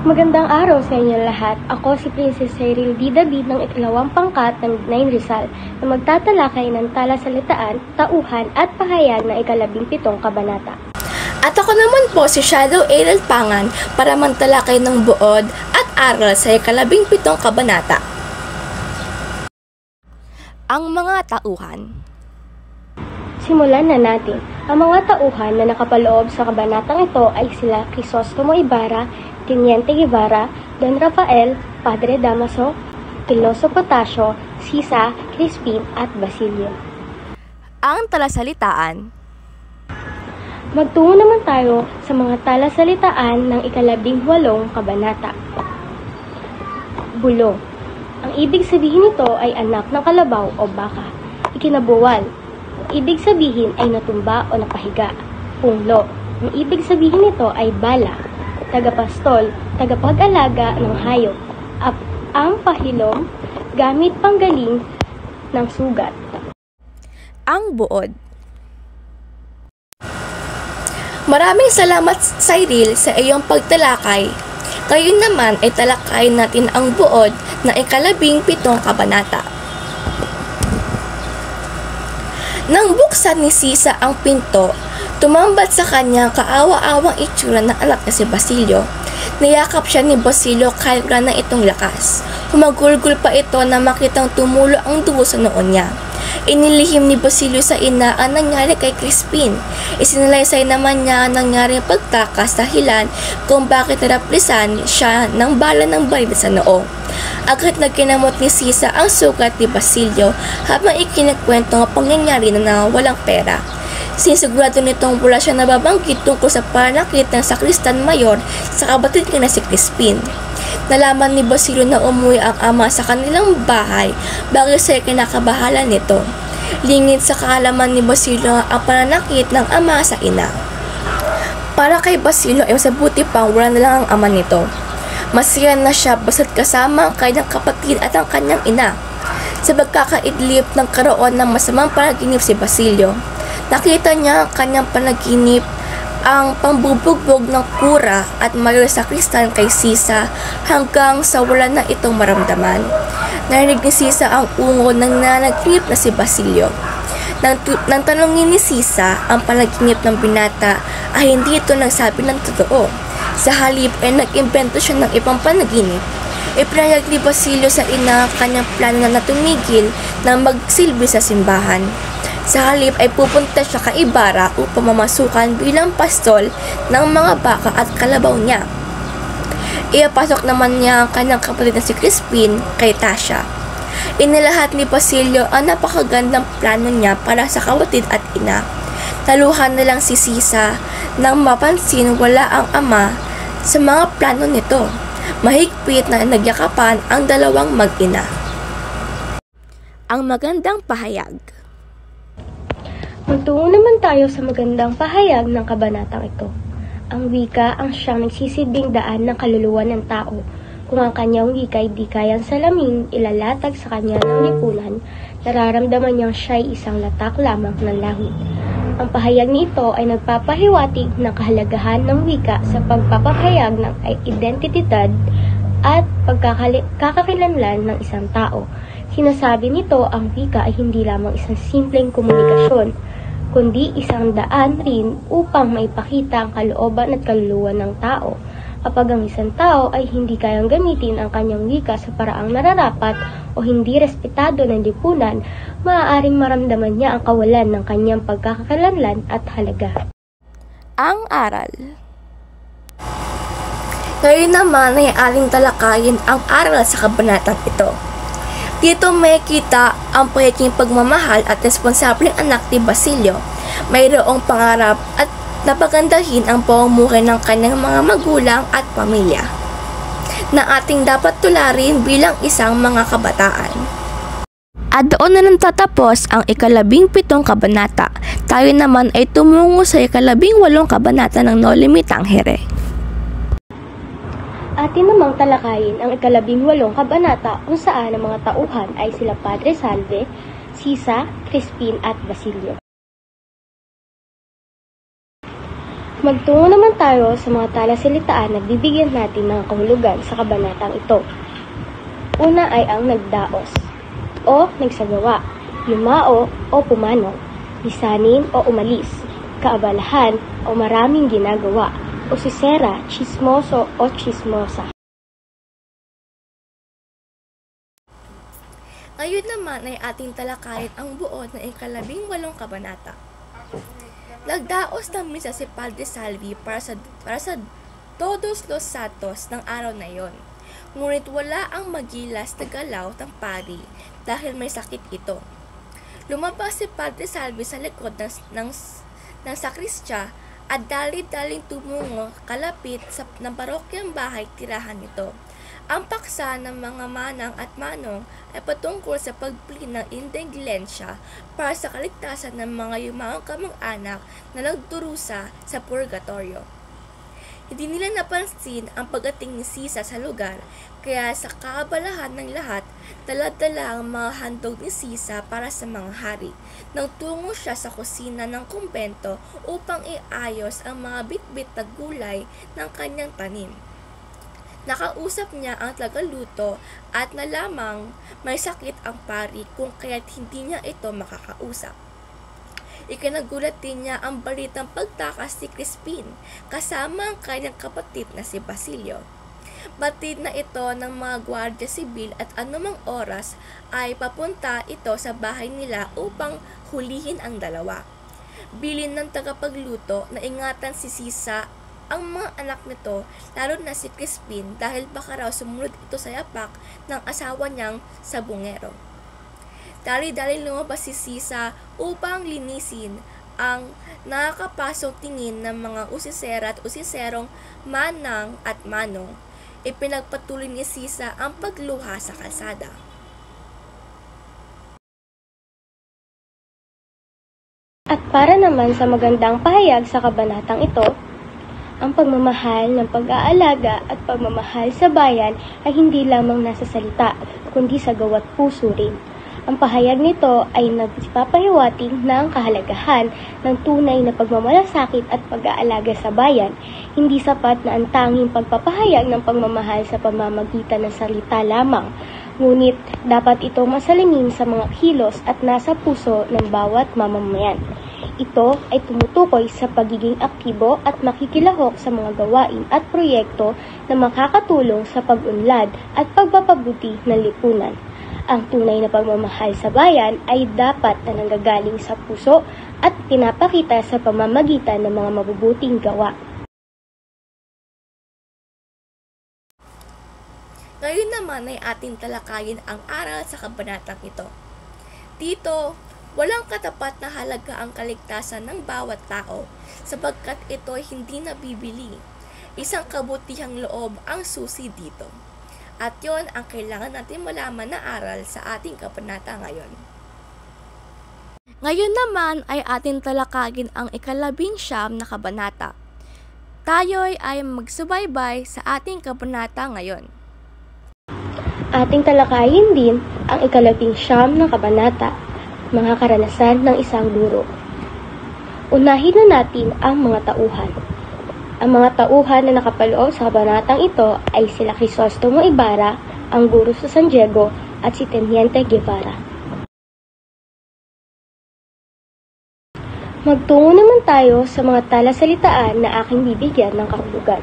Magandang araw sa inyo lahat. Ako si Princess Cyril D. David ng ikalawang pangkat ng 9 Rizal na magtatalakay ng talasalitaan, tauhan at pahayag ng ika-17 kabanata. At ako naman po si Shadow Ariel Pangan para magtalakay ng buod at aral sa ika-17 kabanata. Ang mga tauhan. Simulan na natin. Ang mga tauhan na nakapaloob sa kabanatang ito ay sila Crisostomo Ibarra, Teniente Guevara, Don Rafael, Padre Damaso, Piloso Potasio, Sisa, Crispin at Basilio. Ang talasalitaan. Magtungo naman tayo sa mga talasalitaan ng ika-18 kabanata. Bulong. Ang ibig sabihin nito ay anak ng kalabaw o baka. Ikinabuwal. Ibig sabihin ay natumba o napahiga. Punglo. Ang ibig sabihin nito ay bala. Tagapastol, tagapag-alaga ng hayop. Ang pahilom, gamit panggaling ng sugat. Ang buod. Maraming salamat, Cyril, sa iyong pagtalakay. Ngayon naman ay talakayin natin ang buod na ika-17 kabanata. Nang buksan ni Sisa ang pinto, tumambad sa kanya kaawa-awang itsura ng anak na si Basilio. Niyakap siya ni Basilio kahit wala na itong lakas. Humagulgol pa ito na makitang tumulo ang dugo sa noon niya. Inilihim ni Basilio sa ina ang nangyari kay Crispin. Isinalaysay naman niya ang nangyaring pagtakas dahilan kung bakit naraplisan siya ng bala ng baril sa noo. Agad nagkinamot ni Sisa ang sugat ni Basilio habang ikinikwento ang pangyayari na walang pera. Sinisigurado nitong wala siya nababanggit tungkol sa pananakit ng sakristan mayor sa kapatid niya na si Crispin. Nalaman ni Basilio na umuwi ang ama sa kanilang bahay bagay sa kinakabahala nito. Lingid sa kaalaman ni Basilio ang pananakit ng ama sa ina. Para kay Basilio ay masabuti pang wala na lang ang ama nito. Masaya na siya basta't kasama ang kanyang kapatid at ang kanyang ina. Sa pagkakaidlip ng karoon ng masamang panaginip si Basilio, nakita niya ang kanyang panaginip ang pambubugbog ng kura at mayor sakristan kay Sisa hanggang sa wala na itong maramdaman. Narinig ni Sisa ang ungo ng nanaginip na si Basilio. Nang tanongin ni Sisa ang panaginip ng binata ay hindi ito nagsabi ng totoo. Sa halip ay nag-imbento siya ng ibang panaginip. Ipinayag ni Basilio sa ina kanyang plano na tumigil na magsilbi sa simbahan. Sa halip ay pupunta siya kay Ibarra upang mamasukan bilang pastol ng mga baka at kalabaw niya. Iapasok naman niya ang kanyang kapatid na si Crispin kay Tasha. Inilahat ni Basilio ang napakagandang plano niya para sa kapatid at ina. Taluhan na lang si Sisa nang mapansin wala ang ama sa mga plano nito. Mahigpit na nagyakapan ang dalawang mag-ina. Ang magandang pahayag. Magtungo naman tayo sa magandang pahayag ng kabanatang ito. Ang wika ang siyang nagsisilbing daan ng kaluluwa ng tao. Kung ang kanyang wika ay di kayang salamin, ilalatag sa kanya ng lipunan, nararamdaman niyang siya'y isang latak lamang ng langit. Ang pahayag nito ay nagpapahiwatig ng kahalagahan ng wika sa pagpapahayag ng identidad at pagkakakilanlan ng isang tao. Sinasabi nito ang wika ay hindi lamang isang simpleng komunikasyon, kundi isang daan rin upang maipakita ang kalooban at kaluluwa ng tao. Kapag ang isang tao ay hindi kayang gamitin ang kanyang wika sa paraang nararapat o hindi respetado ng lipunan, maaaring maramdaman niya ang kawalan ng kanyang pagkakakilanlan at halaga. Ang aral. Ngayon naman ay aling talakayin ang aral sa kabanatang ito. Dito may kita ang pagiging pagmamahal at responsableng anak ni Basilio. Mayroong pangarap at napagandahin ang pamumuhay ng kanyang mga magulang at pamilya na ating dapat tularin bilang isang mga kabataan. At doon na lang tatapos ang ika-17 kabanata. Tayo naman ay tumungo sa ika-18 kabanata ng No Limit Tangere. Atin namang talakayin ang ika-18 kabanata kung saan ang mga tauhan ay sila Padre Salve, Sisa, Crispin at Basilio. Magtungo naman tayo sa mga talasalitaan na bibigyan natin ng kahulugan sa kabanatang ito. Una ay ang nagdaos o nagsagawa, yumao o pumanaw, lisanin o umalis, kaabalahan o maraming ginagawa, o sisera, chismoso o chismosa. Ngayon naman ay ating talakayin ang buo ng 18 kabanata. Nagdaos ng misa si Padre Salvi para sa Todos los Santos ng araw na yon. Ngunit wala ang magilas na galaw ng pari dahil may sakit ito. Lumabas si Padre Salvi sa likod ng sakristya at dali-daling tumungo kalapit ng parokyang bahay tirahan nito. Ang paksa ng mga manang at manong ay patungkol sa pagbili ng indulhensya para sa kaligtasan ng mga yumaong kamag-anak na nagdurusa sa purgatorio. Hindi nila napansin ang pagdating ni Sisa sa lugar, kaya sa kaabalahan ng lahat, dala-dala ang mga handog ni Sisa para sa mga hari. Nang tungo siya sa kusina ng kumbento upang iayos ang mga bitbit na gulay ng kanyang tanim. Nakausap niya ang tagaluto at nalamang may sakit ang pari kung kaya't hindi niya ito makakausap. Ikinagulat din niya ang balitang pagtakas ni Crispin kasama ang kanyang kapatid na si Basilio. Batid na ito ng mga gwardiya sibil at anumang oras ay papunta ito sa bahay nila upang hulihin ang dalawa. Bilin ng tagapagluto na ingatan si Sisa ang mga anak nito, lalo na si Crispin dahil baka raw sumunod ito sa yapak ng asawa niyang sabungero. Dali-dali lumabas si Sisa upang linisin ang nakakapasok tingin ng mga usisera at usiserong manang at manong. Ipinagpatuloy ni Sisa ang pagluha sa kalsada. At para naman sa magandang pahayag sa kabanatang ito, ang pagmamahal ng pag-aalaga at pagmamahal sa bayan ay hindi lamang nasa salita, kundi sa gawa't puso rin. Ang pahayag nito ay nagpapahiwatig ng kahalagahan ng tunay na pagmamalasakit at pag-aalaga sa bayan. Hindi sapat na ang tanging pagpapahayag ng pagmamahal sa pamamagitan ng salita lamang, ngunit dapat ito masalamin sa mga kilos at nasa puso ng bawat mamamayan. Ito ay tumutukoy sa pagiging aktibo at makikilahok sa mga gawain at proyekto na makakatulong sa pag-unlad at pagpapabuti ng lipunan. Ang tunay na pagmamahal sa bayan ay dapat na nanggagaling sa puso at pinapakita sa pamamagitan ng mga mabubuting gawa. Ngayon naman ay ating talakayin ang aral sa kabanatang ito. Dito, walang katapat na halaga ang kaligtasan ng bawat tao sapagkat ito ay hindi nabibili. Isang kabutihang loob ang susi dito. At yon ang kailangan natin malaman na aral sa ating kabanata ngayon. Ngayon naman ay ating talakagin ang 19 na kabanata. Tayo'y ay magsubaybay sa ating kabanata ngayon. Ating talakayin din ang 19 na kabanata, mga karanasan ng isang guro. Unahin na natin ang mga tauhan. Ang mga tauhan na nakapaloob sa kabanatang ito ay sila Crisostomo Ibarra, ang guro sa San Diego, at si Teniente Guevara. Magtungo naman tayo sa mga talasalitaan na aking bibigyan ng kahulugan.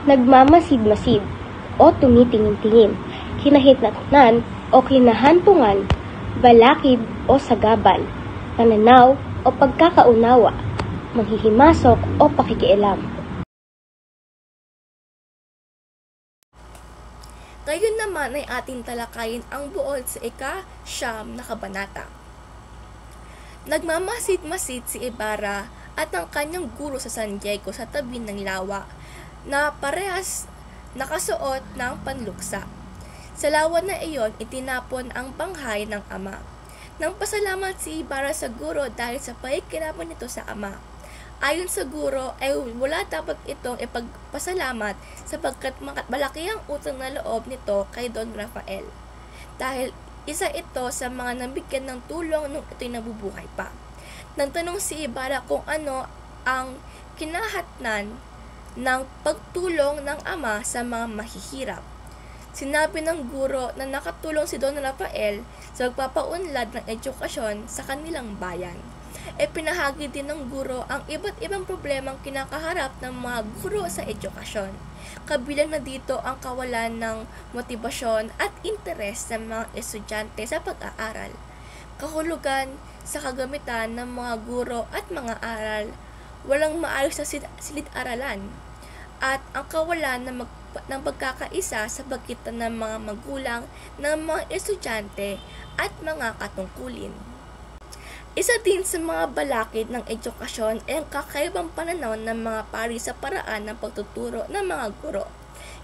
Nagmamasid-masid o tumitingin-tingin, kinahitnatnan o kinahantungan, balakid o sagabal, pananaw o pagkakaunawa, manghihimasok o pakikialam. Ngayon naman ay ating talakayin ang buod sa 19 na kabanata. Nagmamasid-masid si Ibarra at ang kanyang guro sa San Diego sa tabi ng lawa na parehas nakasuot ng panluksa. Sa lawa na iyon, itinapon ang banghay ng ama. Nang pasalamat si Ibarra sa guro dahil sa pakikinaban nito sa ama. Ayon sa guro ay wala dapat itong ipagpasalamat sapagkat malaki ang utang na loob nito kay Don Rafael. Dahil isa ito sa mga nabigyan ng tulong nung ito'y nabubuhay pa. Nang tanong si Ibarra kung ano ang kinahatnan ng pagtulong ng ama sa mga mahihirap. Sinabi ng guro na nakatulong si Don Rafael sa pagpapaunlad ng edukasyon sa kanilang bayan. Pinahagi din ng guro ang iba't ibang problemang kinakaharap ng mga guro sa edukasyon. Kabilang na dito ang kawalan ng motibasyon at interes ng mga estudyante sa pag-aaral, kahulugan sa kagamitan ng mga guro at mga aral, walang maayos na silid-aralan, at ang kawalan ng pagkakaisa sa pagitan ng mga magulang, ng mga estudyante at mga katungkulin. Isa din sa mga balakid ng edukasyon ay ang kakaibang pananaw ng mga pari sa paraan ng pagtuturo ng mga guro.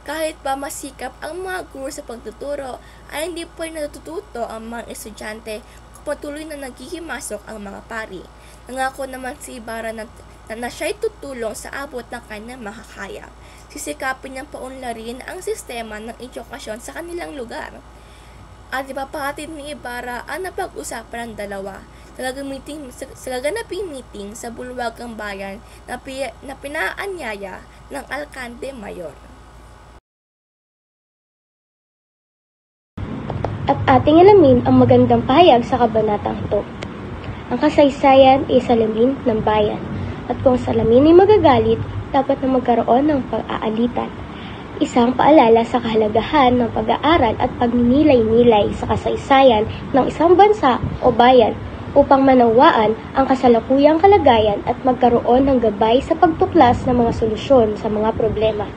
Kahit pa masikap ang mga guro sa pagtuturo, ay hindi pa natututo ang mga estudyante kung patuloy na naghihimasok ang mga pari. Nangako naman si Ibarra na siya'y tutulong sa abot ng kanyang makakaya. Sisikapin niyang paunlarin ang sistema ng edukasyon sa kanilang lugar. At ipapahatid ni Ibarra ang napag-usapan ng dalawa sa gaganaping meeting sa Bulwagang Bayan na pinaanyaya ng Alcalde Mayor. At ating alamin ang magandang pahayag sa kabanatang ito. Ang kasaysayan ay salamin ng bayan, at kung salamin ay magagalit, dapat na magkaroon ng pag-aalitan. Isang paalala sa kahalagahan ng pag-aaral at pagninilay-nilay sa kasaysayan ng isang bansa o bayan upang manawaan ang kasalukuyang kalagayan at magkaroon ng gabay sa pagtuklas ng mga solusyon sa mga problema.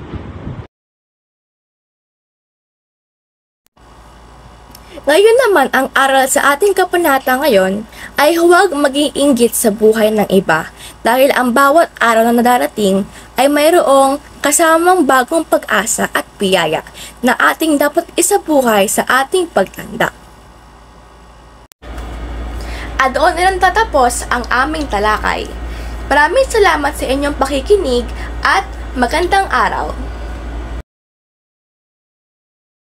Ngayon naman, ang aral sa ating kabanata ngayon ay huwag maging inggit sa buhay ng iba dahil ang bawat araw na nadarating ay mayroong kasamang bagong pag-asa at biyaya na ating dapat isabuhay sa ating pagtanda. At doon na tatapos ang aming talakay. Maraming salamat sa inyong pakikinig at magandang araw!